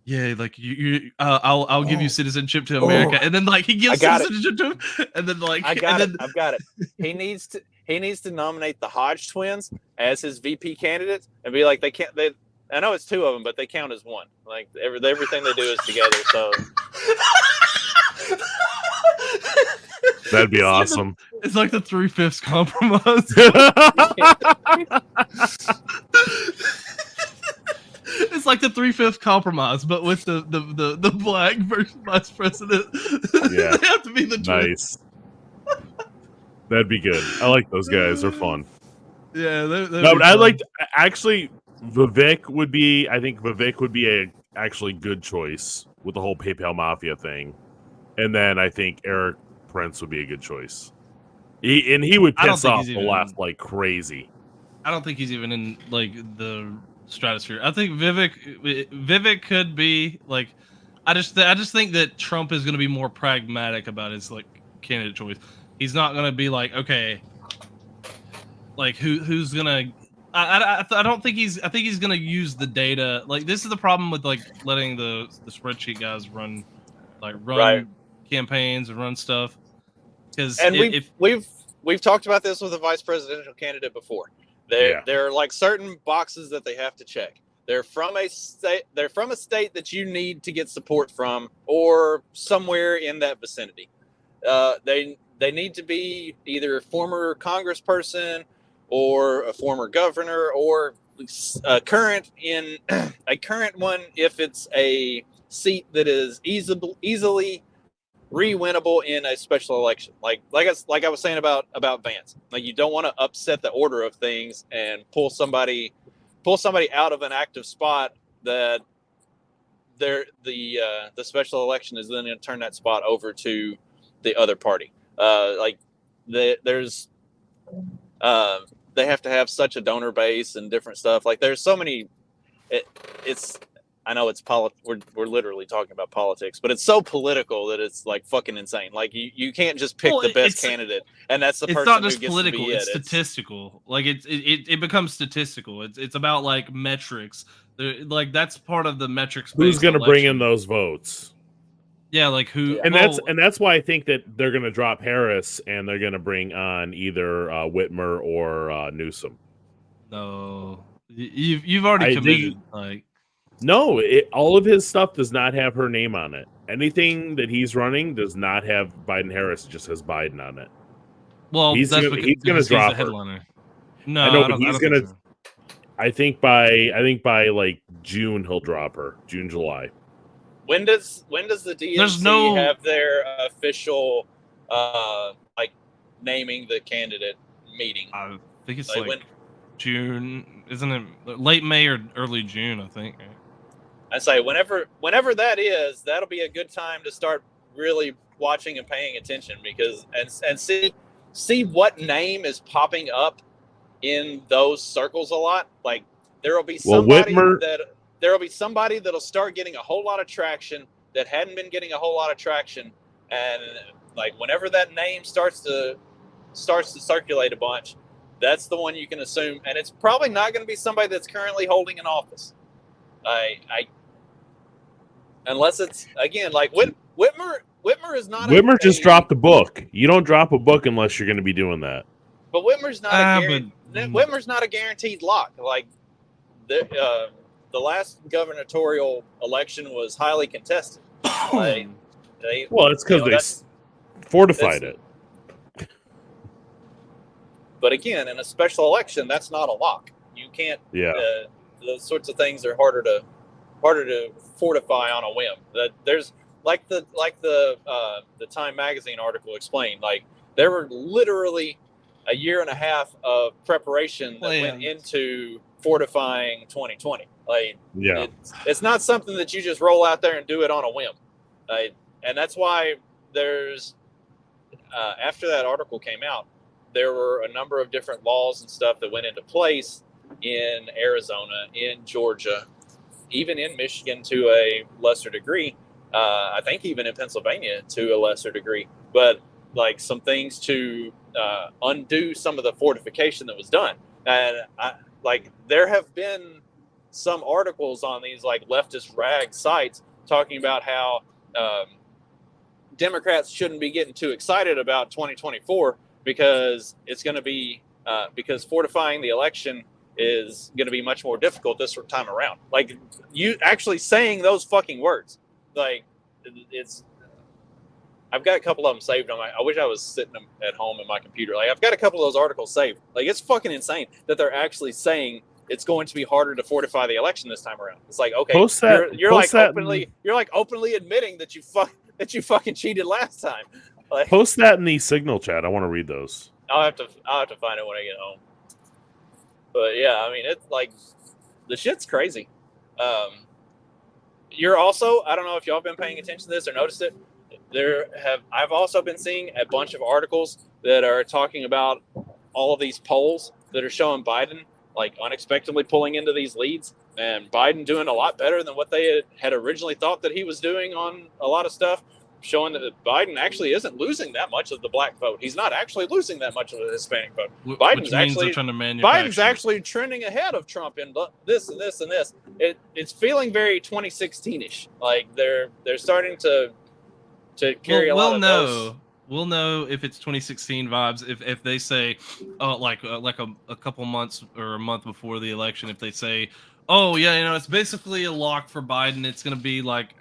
yeah, like I'll give you citizenship to America, and then like he gives citizenship to him, and then like
I've got it. He needs to nominate the Hodge twins as his VP candidates and be like, I know it's two of them, but they count as one. Like everything they do is together. So
that'd be awesome.
It's like the 3/5 compromise. It's like the 3/5 compromise, but with the black vice president.
Yeah,
they have to be the
nice. That'd be good. I like those guys. They're fun.
Yeah,
no, but I like actually Vivek would be. I think Vivek would be a actually good choice with the whole PayPal mafia thing, and then I think Eric Prince would be a good choice. He would piss off the left like crazy.
I don't think he's even in like the stratosphere. I think Vivek could be like. I just think that Trump is going to be more pragmatic about his like candidate choice. He's not going to be like, okay, like who's gonna. I don't think he's. I think he's going to use the data. Like this is the problem with like letting the spreadsheet guys run campaigns and run stuff. Because
we've talked about this with a vice presidential candidate before. There are like certain boxes that they have to check. They're from a state that you need to get support from, or somewhere in that vicinity. They need to be either a former congressperson or a former governor or a current one if it's a seat that is easily re-winnable in a special election. Like I was saying about Vance. Like you don't want to upset the order of things and pull somebody out of an active spot that the special election is then going to turn that spot over to the other party. They have to have such a donor base and different stuff. Like there's so many. I know it's we're literally talking about politics, but it's so political that it's like fucking insane. Like you can't just pick the best candidate, and that's the person who gets
political,
to be
it's statistical. Like it becomes statistical. It's about like metrics. Like that's part of the metrics.
Who's going to bring in those votes?
Yeah, like who?
And that's why I think that they're going to drop Harris and they're going to bring on either Whitmer or Newsom.
No, you've already committed.
No, all of his stuff does not have her name on it. Anything that he's running does not have Biden-Harris. It just has Biden on it.
Well,
he's going to drop her.
No,
I know, but he's going to. I think by like June he'll drop her. June, July.
When does the DNC have their official like naming the candidate meeting?
I think it's like June, isn't it? Late May or early June, I think.
I say whenever that is, that'll be a good time to start really watching and paying attention because and see what name is popping up in those circles a lot. Like there will be somebody that'll start getting a whole lot of traction that hadn't been getting a whole lot of traction, and like whenever that name starts to starts to circulate a bunch, that's the one you can assume, and it's probably not going to be somebody that's currently holding an office. Unless it's again like Whitmer. Whitmer is not.
Whitmer just dropped a book. You don't drop a book unless you're going to be doing that.
But Whitmer's not Whitmer's not a guaranteed lock. Like the last gubernatorial election was highly contested.
Well, it's because they fortified it.
But again, in a special election, that's not a lock. You can't.
Yeah.
Those sorts of things are harder to fortify on a whim. That there's like the Time magazine article explained. Like there were literally a year and a half of preparation that went into fortifying 2020. Like it's not something that you just roll out there and do it on a whim. And that's why there's after that article came out, there were a number of different laws and stuff that went into place in Arizona, in Georgia, even in Michigan to a lesser degree. I think even in Pennsylvania to a lesser degree. But like some things to undo some of the fortification that was done. And there have been some articles on these like leftist rag sites talking about how Democrats shouldn't be getting too excited about 2024 because it's going to be because fortifying the election is going to be much more difficult this time around. Like you actually saying those fucking words, like it's. I've got a couple of them saved on my. I wish I was sitting at home in my computer. Like I've got a couple of those articles saved. Like it's fucking insane that they're actually saying it's going to be harder to fortify the election this time around. It's like okay, you're like openly admitting that you fucking cheated last time. Like,
post that in the Signal chat. I want to read those.
I'll have to find it when I get home. But yeah, I mean it's like the shit's crazy. You're also, I don't know if y'all been paying attention to this or noticed it. I've also been seeing a bunch of articles that are talking about all of these polls that are showing Biden like unexpectedly pulling into these leads and Biden doing a lot better than what they had originally thought that he was doing on a lot of stuff, showing that Biden actually isn't losing that much of the black vote. He's not actually losing that much of the Hispanic vote. Biden's actually trending ahead of Trump in this and this and this. It's feeling very 2016-ish. Like they're starting to carry a lot of those.
We'll know if it's 2016 vibes if they say, like a couple months or a month before the election, if they say, oh yeah, it's basically a lock for Biden. It's going to be like,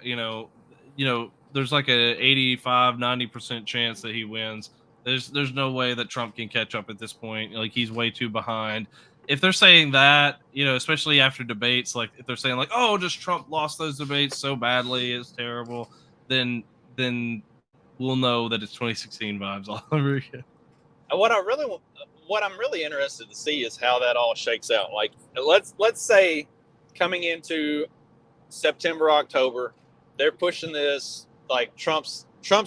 there's like a 85-90% chance that he wins. There's no way that Trump can catch up at this point. Like he's way too behind. If they're saying that, especially after debates, like if they're saying like, oh, just Trump lost those debates so badly, it's terrible, then we'll know that it's 2016 vibes all over again.
What I'm really interested to see is how that all shakes out. Like let's say coming into September, October, they're pushing this like Trump's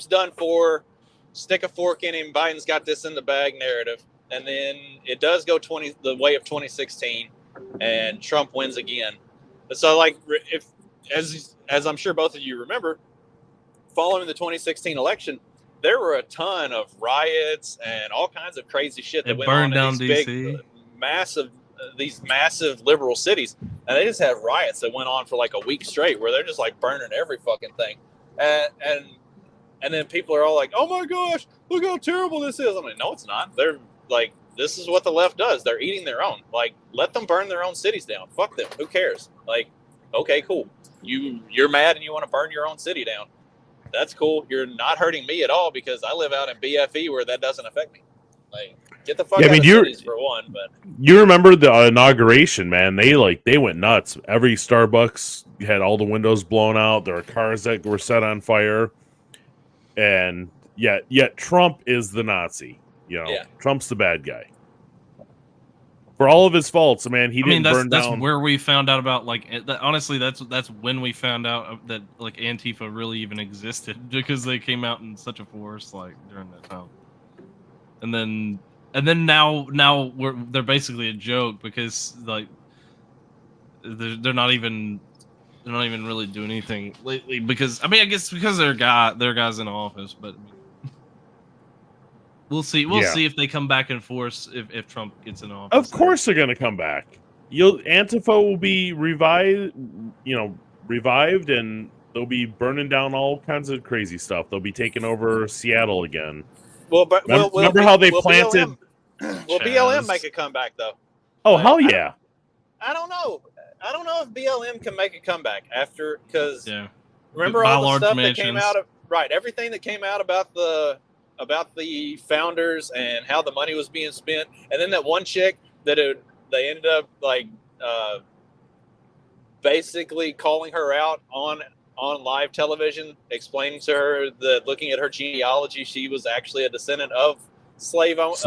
done for, stick a fork in him, Biden's got this in the bag narrative, and then it does go the way of 2016 and Trump wins again. So like if as I'm sure both of you remember, following the 2016 election, there were a ton of riots and all kinds of crazy shit that went on in these big, massive liberal cities. And they just had riots that went on for like a week straight where they're just like burning every fucking thing. And then people are all like, oh my gosh, look how terrible this is. I'm like, no, it's not. They're like, this is what the left does. They're eating their own. Like, let them burn their own cities down. Fuck them. Who cares? Like, okay, cool. You're mad and you want to burn your own city down. That's cool. You're not hurting me at all because I live out in BFE where that doesn't affect me. Like, get the fuck out of cities for one. But
you remember the inauguration, man? They went nuts. Every Starbucks had all the windows blown out. There were cars that were set on fire, and yet Trump is the Nazi. Trump's the bad guy. For all of his faults, man, he didn't burn down.
That's where we found out about, like, honestly, that's when we found out that, like, Antifa really even existed because they came out in such a force, like, during that time. And then now they're basically a joke because, like, they're not even really doing anything lately because, I mean, I guess because they're guys in office, but. We'll see. We'll
Yeah.
see if they come back in force if Trump gets in office.
Of course they're going to come back. Antifa will be revived, and they'll be burning down all kinds of crazy stuff. They'll be taking over Seattle again.
Well, but
remember how they planted?
Will BLM make a comeback though?
Oh, hell yeah!
I don't know. I don't know if BLM can make a comeback because remember
By
all the
large
stuff
mansions.
that came out of everything that came out about the founders and how the money was being spent, and then that one chick that they ended up basically calling her out on live television, explaining to her that looking at her genealogy, she was actually a descendant of slave owners,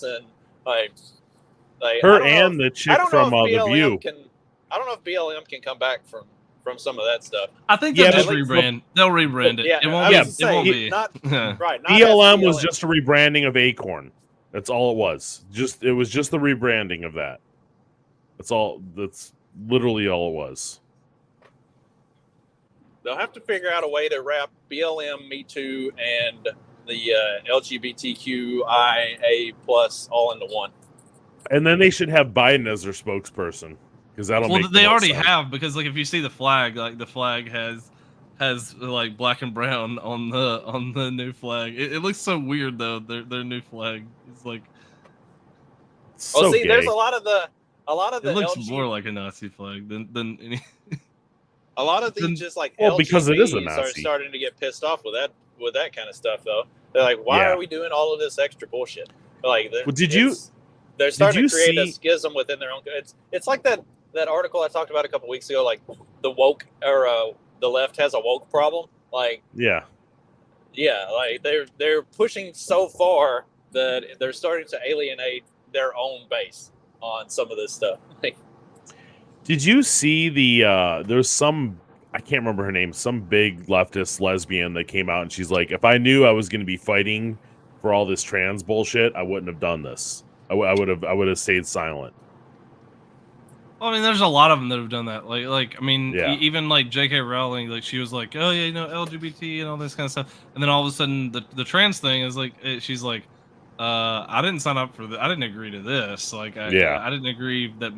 and like
her and the chick from The View.
I don't know if BLM can come back from some of that stuff.
I think they'll just rebrand. They'll rebrand it.
Yeah,
it won't be.
Not right. Not
BLM was just a rebranding of Acorn. That's all it was. It was just the rebranding of that. That's all. That's literally all it was.
They'll have to figure out a way to wrap BLM, Me Too, and the LGBTQIA+ all into one.
And then they should have Biden as their spokesperson, because that'll.
Well,
make
they already
sense.
have, because like if you see the flag, like the flag has like black and brown on the new flag. It looks so weird though. Their new flag is like.
So gay.
There's a lot of the.
It looks more like a Nazi flag than any.
A lot of these just like
because it is a
LGBTs
Nazi.
are starting to get pissed off with that kind of stuff though. They're like, why are we doing all of this extra bullshit? Like, they're starting to create a schism within their own. It's like that article I talked about a couple weeks ago, like the woke or the left has a woke problem. Like like they're pushing so far that they're starting to alienate their own base on some of this stuff.
Did you see there's some, I can't remember her name, some big leftist lesbian that came out and she's like, if I knew I was going to be fighting for all this trans bullshit, I wouldn't have done this. I would have stayed silent.
Well, I mean, there's a lot of them that have done that. Like I mean, even like J.K. Rowling, like she was like, oh yeah, LGBT and all this kind of stuff, and then all of a sudden the trans thing is like, she's like, I didn't sign up for I didn't agree to this. Like, I didn't agree that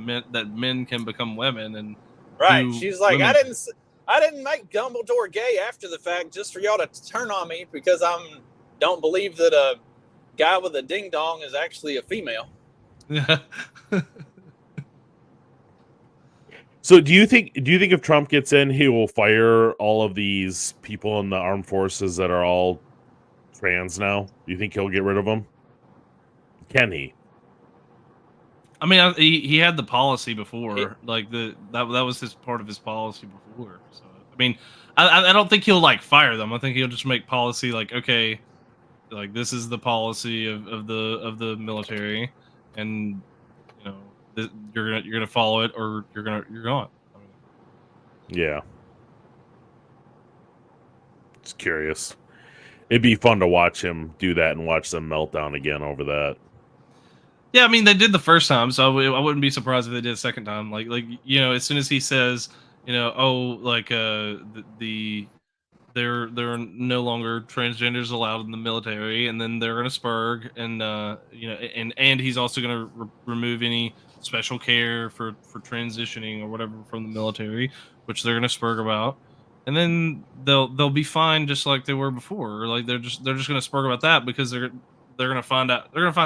men can become women. And
she's like, I didn't make Dumbledore gay after the fact just for y'all to turn on me because don't believe that a guy with a ding dong is actually a female.
Yeah.
So do you think if Trump gets in, he will fire all of these people in the armed forces that are all trans now? Do you think he'll get rid of them? Can he?
I mean, he had the policy before, like that was his part of his policy before. So I mean, I don't think he'll like fire them. I think he'll just make policy like, okay, like this is the policy of the military, and you're gonna follow it or you're gone. I mean,
yeah, it's curious. It'd be fun to watch him do that and watch them melt down again over that.
Yeah, I mean they did the first time, so I wouldn't be surprised if they did a second time. Like as soon as he says, they're no longer transgenders allowed in the military, and then they're gonna spurg, and and he's also gonna remove any special care for transitioning or whatever from the military, which they're gonna spurg about, and then they'll be fine just like they were before. Like they're just gonna spurg about that because they're gonna find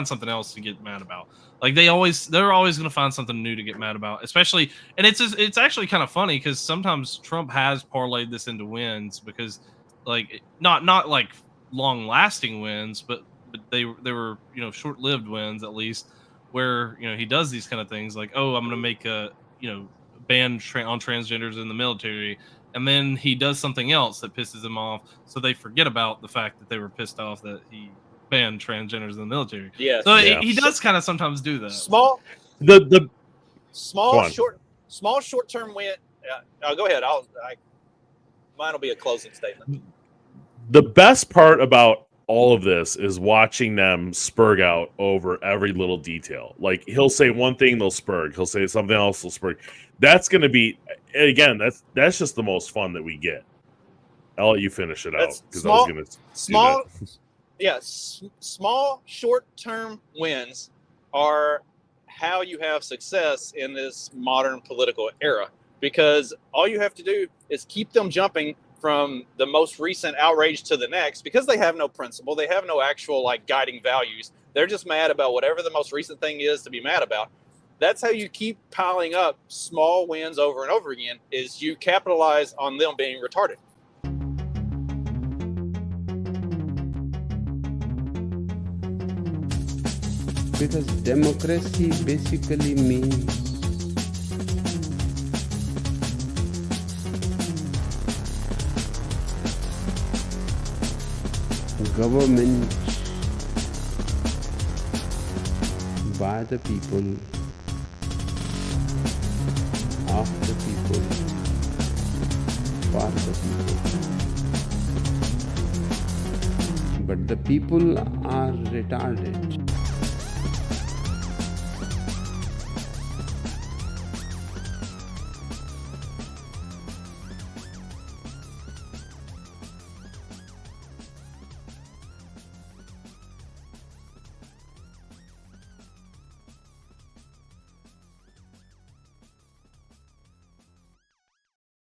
something else to get mad about. Like they're always gonna find something new to get mad about, especially. And it's actually kind of funny because sometimes Trump has parlayed this into wins because, like, not like long lasting wins, but they were short lived wins at least, where he does these kind of things like, oh, I'm gonna make a ban on transgenders in the military, and then he does something else that pisses them off, so they forget about the fact that they were pissed off that he banned transgenders in the military.
Yeah.
So he does kind of sometimes do that.
Small short term win. Go ahead. Mine will be a closing statement.
The best part about all of this is watching them spurg out over every little detail. Like he'll say one thing, they'll spurg. He'll say something else, they'll spurg. That's going to be, again, that's just the most fun that we get. I'll let you finish it out because I was going to
Yeah, small short-term wins are how you have success in this modern political era, because all you have to do is keep them jumping from the most recent outrage to the next, because they have no principle, they have no actual like guiding values. They're just mad about whatever the most recent thing is to be mad about. That's how you keep piling up small wins over and over again, is you capitalize on them being retarded.
Because democracy basically means government by the people, of the people, for the people. But the people are retarded.